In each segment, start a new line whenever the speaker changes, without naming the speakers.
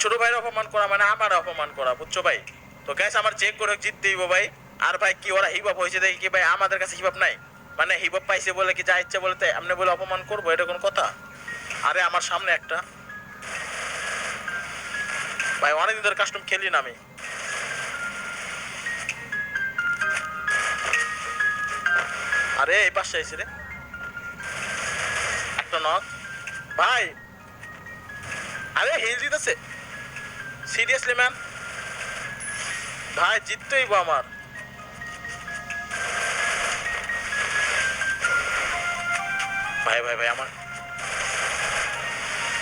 ছোট ভাইয়ের অপমান করা মানে আমার অপমান করা, বুঝছো ভাই? তো গ্যাস আমার চেক করে জিততেই ভাই। আর ভাই কি ওরা হিপ হপ হয়েছে দেখি কি ভাই, আমাদের কাছে হিপ হপ নাই? মানে হিপ হপ পাইছে বলে কি যা ইচ্ছে বলতে এমনি বলে অপমান করবো, এটা কোনো কথা? আরে আমার সামনে একটা ভাই, অনেকদিন ধরে কাস্টম খেলি না আমি। আরে এই পাশে আইছে রে একটা নক ভাই। আরে হিল জিতেছে সিরিয়াসলি ম্যান, ভাই জিততেই আমার। ভাই ভাই ভাই আমার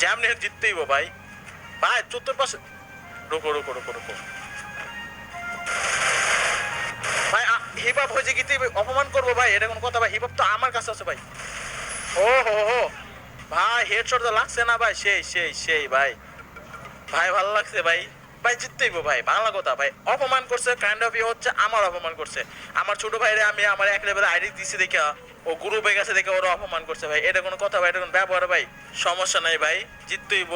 জ্যাম নিয়ে জিততেই ভাই। ভাই চতুর পাশে রুকো রুকো রুকো রুকো ভাই, হিপ হপ হয়েছে গীতে অপমান করবো ভাই, এটা কোন কথা ভাই? হিপ হপ তো আমার কাছে আছে ভাই। ও হো হো ভাই, হেডশট তো লাগছে না ভাই? সেই সেই সেই ভাই, ভাই ভালো লাগছে ভাই। ভাই জিততেই ভাই, বাংলা কথা ভাই। অপমান করছে কাইন্ড অফ হচ্ছে আমার অপমান করছে। আমার ছোট ভাইরে আমি আমার এক লেভেলে আইডি দিছি দেখে ও গ্রুপে গেছে দেখে ওরা অপমান করছে ভাই, এটা কোনো কথা ভাই? এটা কোনো ব্যবহার ভাই? সমস্যা নাই ভাই, জিততেইব।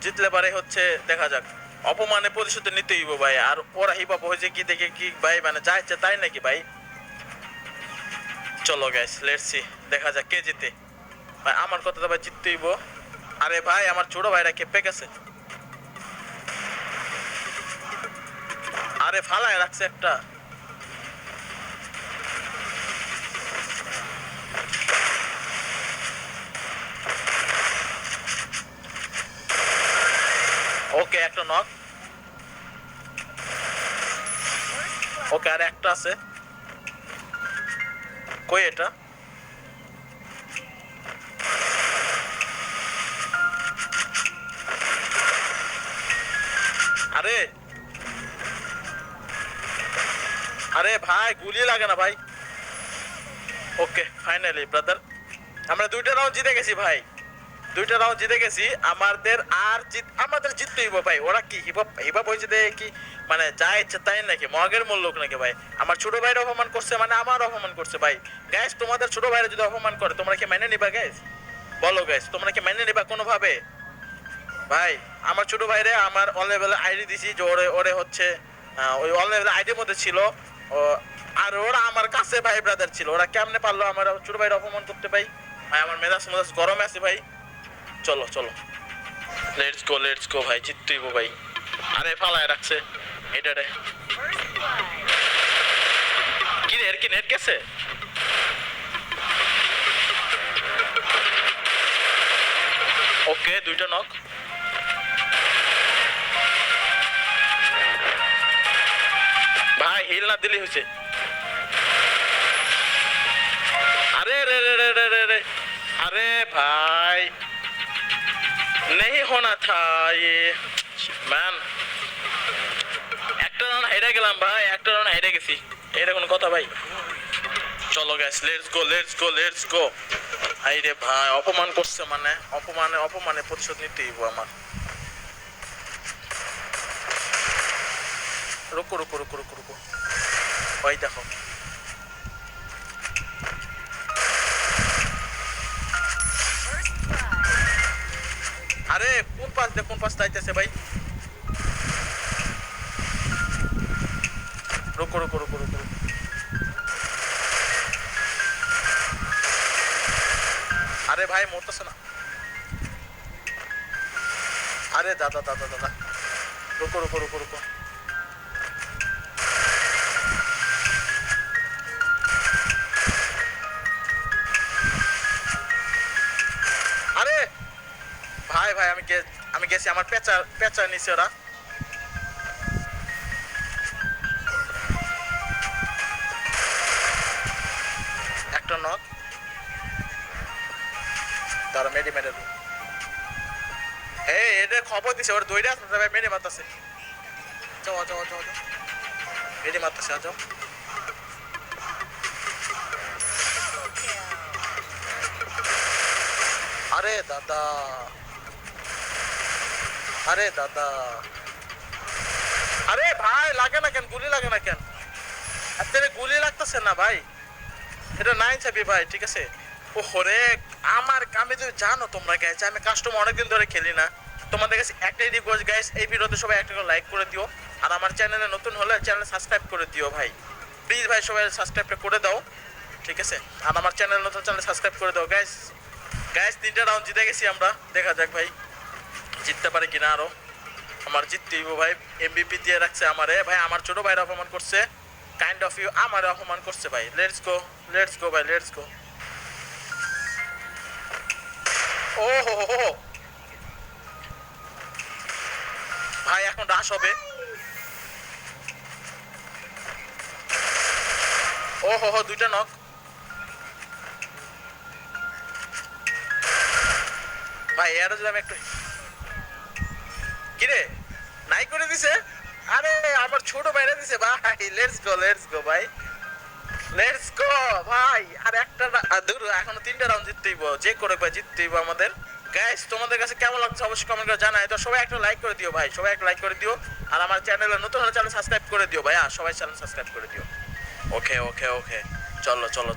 জিতলে পারে হচ্ছে দেখা যাক, অপমানে প্রতিশোধ নিতেইব ভাই। আর ওরা হিপ হপ হয়েছে কি দেখে কি ভাই, মানে যা ইচ্ছে তাই নাকি ভাই? চলো গাইস লেটস সি, দেখা যাক কে জিতে ভাই। আমার কথা তো ভাই জিততেইব। আরে ভাই আমার ছোট ভাইরা কেঁপে গেছে। আরে ফালায় রাখছে একটা। ওকে একটা নক। ওকে আর একটা আছে। কই এটা? আরে আরে ভাই গুলি লাগে না ভাই। ওকে ফাইনালি ব্রাদার, আমরা দুইটা রাউন্ড জিতে গেছি ভাই, দুইটা রাউন্ড জিতে গেছি। আমাদের জিততেই ভাই। ওরা কি হিপ হপ হয়েছে দেখে কি মানে যা ইচ্ছে তাই নাকি? মগের মূল লোক নাকি ভাই? আমার ছোট ভাইরা অপমান করছে মানে আমার অপমান করছে ভাই। গ্যাস তোমাদের ছোট ভাইরা যদি অপমান করে তোমরা কি মেনে নিবা গ্যাস? বলো গ্যাস, তোমরা কি মেনে নিবা কোনোভাবে? ভাই আমার ছোট ভাইরে আমার অল লেভেল আইডি দিছি যে ওরে ওরে হচ্ছে ওই অল লেভেল আইডির মধ্যে ছিল ও। আর ওরা আমার কাছে ভাই ব্রাদার ছিল, ওরা কেমনে পারলো আমার ছোট ভাইরা অপমান করতে ভাই? ভাই আমার মেজাজ মেজাজ গরম আছে ভাই। চলো চলো লেটস গো ভাই, জিততেইব ভাই। আরে ফালায় রাখছে এটা রে। কি রে, এর কি নেট গেছে? ওকে দুইটা নক। ভাই হিল না দিলেই হয়েছে। अरे रे रे रे रे रे रे अरे भाई नहीं होना था ये ম্যান। একটা রাউন্ড হেরে গেলাম ভাই, একটা রাউন্ড হেরে গেছি, এটা কোনো কথা ভাই? চলো guys let's go let's go let's go. হাই রে ভাই, অপমান করছে মানে অপমানে অপমানে প্রতিশোধ নিতেই আমার। রুকো রুকো রুকো রুকো রুকো, ওই দেখো। আরে কোন পাশ তাইতেছে ভাই? রুকো রুকো রুকো রুকো। আরে ভাই মরতেছে না। আরে দাদা দাদা দাদা, রুকো রুকো রুকো রুকো। আরে ভাই ভাই আমি গেছি, আমার পেঁচা পেঁচা নিছে ওরা। একটা নক, তারা মেডি মেরে এই এটা খবর দিছে ওর দইটা ভাই মেরে মারতাছে। যাও যাও যাও যাও, মেরে মারতাছে। যাও আরে দাদা, আরে দাদা, আরে ভাই লাগে না কেন? গুলি লাগে না কেন? আপনার গুলি লাগতেছে না ভাই, এটা নাই চাবি ভাই, ঠিক আছে? ও হরে আমার, আমি তো জানো তোমরা গেছে আমি কাস্টম অনেকদিন ধরে খেলি না, তোমাদের কাছে একটাই রিকোয়েস্ট গাইস, এই ভিডিওতে সবাই একটা করে লাইক করে দিও, আর আমার চ্যানেলে নতুন হলে চ্যানেল সাবস্ক্রাইব করে দিও ভাই, প্লিজ ভাই সবাই সাবস্ক্রাইবটা করে দাও, ঠিক আছে? আর আমার চ্যানেল নতুন চ্যানেল সাবস্ক্রাইব করে দাও গাইস। গাইস 3টা রাউন্ড জিতে গেছি আমরা, দেখা যাক ভাই জিততে পারে কিনা আরো। আমার জিততেই ভাই, এমবিপি দিয়ে রাখছে আমারে ভাই, আমার ছোট ভাইরা অপমান করছে, কাইন্ড অফ ইউ আমারে অপমান করছে ভাই। লেটস গো ভাই, লেটস গো। ও হো ভাই এখন রাশ হবে। ও হো 2টা নক। ভাই এরা যদি আমি একটু কিরে নাই করে দিছে, আরে আমার ছোট ভাইরা দিছে ভাই। লেটস গো ভাই, লেটস গো ভাই। আর একটা দূর, এখনো 3টা রাউন্ড জিততেইব, যে করে ভাই জিততেইব আমাদের। গাইস তোমাদের কাছে কেমন লাগছে অবশ্যই কমেন্ট করে জানাই। তো সবাই একটা লাইক করে দিও ভাই, সবাই একটা লাইক করে দিও, আর আমার চ্যানেলে নতুন হলে চ্যানেল সাবস্ক্রাইব করে দিও ভাই, সবাই চ্যানেল সাবস্ক্রাইব করে দিও। ওকে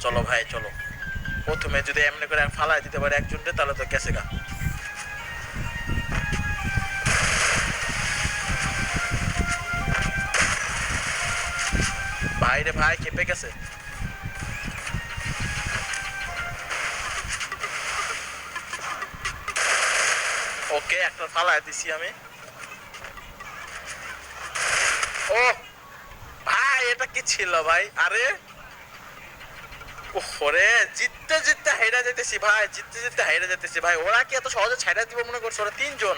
চলো ভাই চলো। প্রথমে যদি এমনি করে ফালাই দিতে পারে একজনকে তাহলে তো গেছে গা। ভাই রে ভাই খেপে গেছে। ওকে একটা ফালাই দিছি আমি। ও ভাই এটা কি ছিল ভাই? আরে ওরে জিততে হেরে যেতেছি ভাই, জিততে হেরে যেতেছি ভাই। ওরা কি এত সহজে ছাইড়া দিব মনে করছো? ওরা 3জন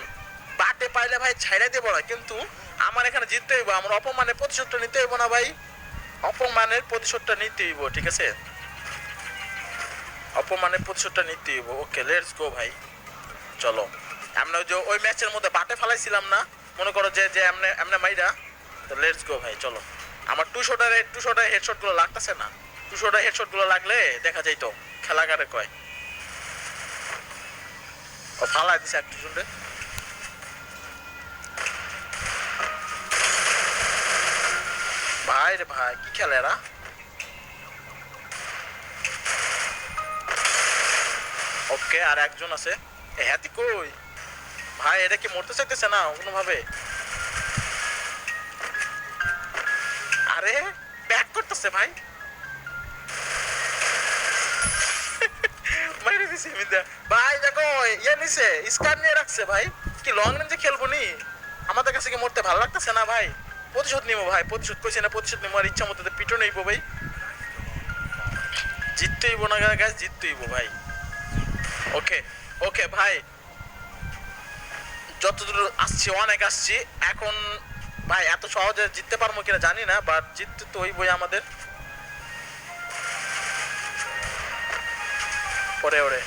বাটে পাইলে ভাই ছাইড়া দিব না, কিন্তু আমার এখানে জিততে হইব, আমার অপমানের প্রতিশোধটা নিতে হইব না ভাই, অপমানের প্রতিশোধটা নিতে হইব, ঠিক আছে? অপমানের প্রতিশোধটা নিতে হইব। ওকে লেটস গো ভাই চলো। আমরা যে ওই ম্যাচের মধ্যে বাটে ফালাইছিলাম না, মনে করো যে যে এমনে মাইরা, তো লেটস গো ভাই চলো। আমার টু শটারে হেডশট গুলো লাগতেছে না, টু শটারে হেডশট গুলো লাগলে দেখা যাইতো খেলাকারে কয়। ও ফালাই দিছে একটু শুনলে। ভাই রে ভাই কি খেলে এরা। ওকে আর একজন আছে। হ্যাতি কই ভাই? এটা কি মরতে চাইতেছে না কোনোভাবে? আরে ব্যাক করতেছে ভাই। মাইরে দিছে মিদা ভাই। দেখো ইয়ে নিছে, স্কার নিয়ে রাখছে ভাই। কি লং রেঞ্জে খেলবো নি? আমাদের কাছে কি মরতে ভালো লাগতেছে না ভাই? প্রতিশোধ নিবো ভাই, প্রতিশোধ কইছি না, প্রতিশোধ নিবো। আর ইচ্ছা মতো পিটো নেইবো ভাই, জিততেইবো না গাছ, জিততেইবো ভাই। ওকে ভাই যতদূর আসছি অনেক আসছি এখন ভাই। এত সহজে জিততে পারবো কিনা জানি না, বাট জিততে তো হইবই আমাদের। ওরে আরে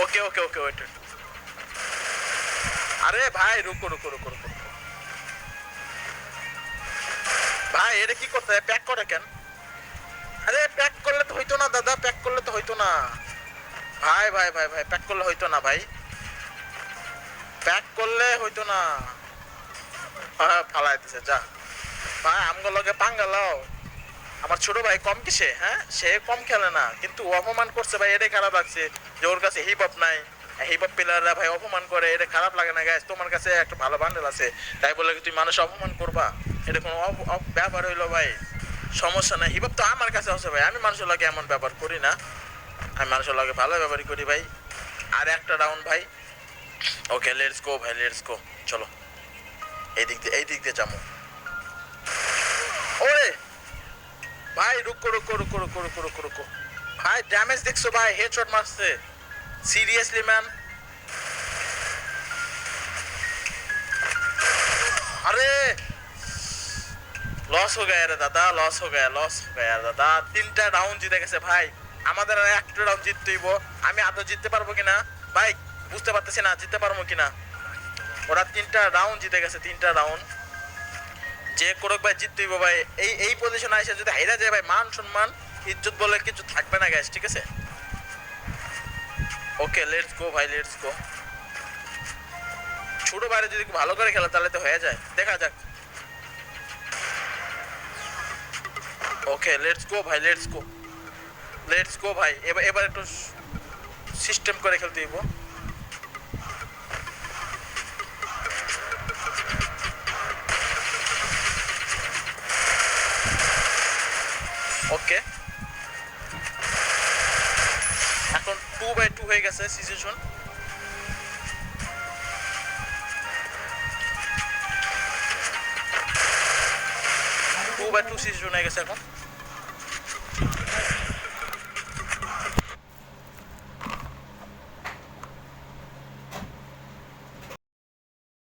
ওকে ওয়েট। আরে ভাই রুকো ভাই, এটা কি করতে প্যাক করে কেন? আরে প্যাক করলে তো হইতো না দাদা, প্যাক করলে তো হইতো না ভাই, প্যাক করলে হইতো না ভাই, প্যাক করলে হইতো না। ফালাই দিছে যা ভাই। আমগো লগে পাঙ্গা লাও। আমার ছোট ভাই কম কিসে? হ্যাঁ সে কম খেলে না, কিন্তু অপমান করছে ভাই, এটাই খারাপ লাগছে যে ওর কাছে হিপ হপ নাই। হিপ হপ প্লেয়াররা ভাই অপমান করে, এটা খারাপ লাগে না গাইস? তোমার কাছে একটা ভালো বান্ডেল আছে তাই বলে কি তুমি মানুষ অপমান করবা? এটা কোনো ব্যাপার হইলো ভাই? সমস্যা নাই, হিপ হপ তো আমার কাছে আছে ভাই, আমি মানুষের লগে এমন ব্যাপার করি না, আমি মানুষের লগে ভালো ব্যাপারই করি ভাই। আর একটা রাউন্ড ভাই। ওকে লেটস গো ভাই, লেটস গো চলো। এই দিক দিয়ে যাবো। ওরে ভাই রুকো ভাই, ড্যামেজ দেখছো ভাই? হেডশট মারছে সিরিয়াসলি ম্যান। अरे लॉस हो गया रे दादा, लॉस हो गया दादा। 3টা রাউন্ড জিতে গেছে ভাই, আমাদের আর একটা রাউন্ড জিততে হইব। আমি আদৌ জিততে পারবো কিনা ভাই বুঝতে পারতেছি না, জিততে পারবো কিনা। ওরা 3টা রাউন্ড জিতে গেছে, 3টা রাউন্ড যে করুক ভাই জিততে হইব ভাই। এই পজিশনে এসে যদি হাইরা যায় ভাই, মান সম্মান ইজ্জত বলে কিছু থাকবে না গাইস, ঠিক আছে? ওকে লেটস গো ভাই, লেটস গো। ছোট বাইরে যদি ভালো করে খেলে তাহলে তো হয়ে যায়, দেখা যাক। ওকে লেটস গো ভাই, লেটস গো, লেটস গো ভাই। এবার একটু সিস্টেম করে খেলতে দিব। ওকে এখন 2-2 হয়ে গেছে সিচুয়েশন। 2-2 সিচুয়েশন হয়ে গেছে এখন।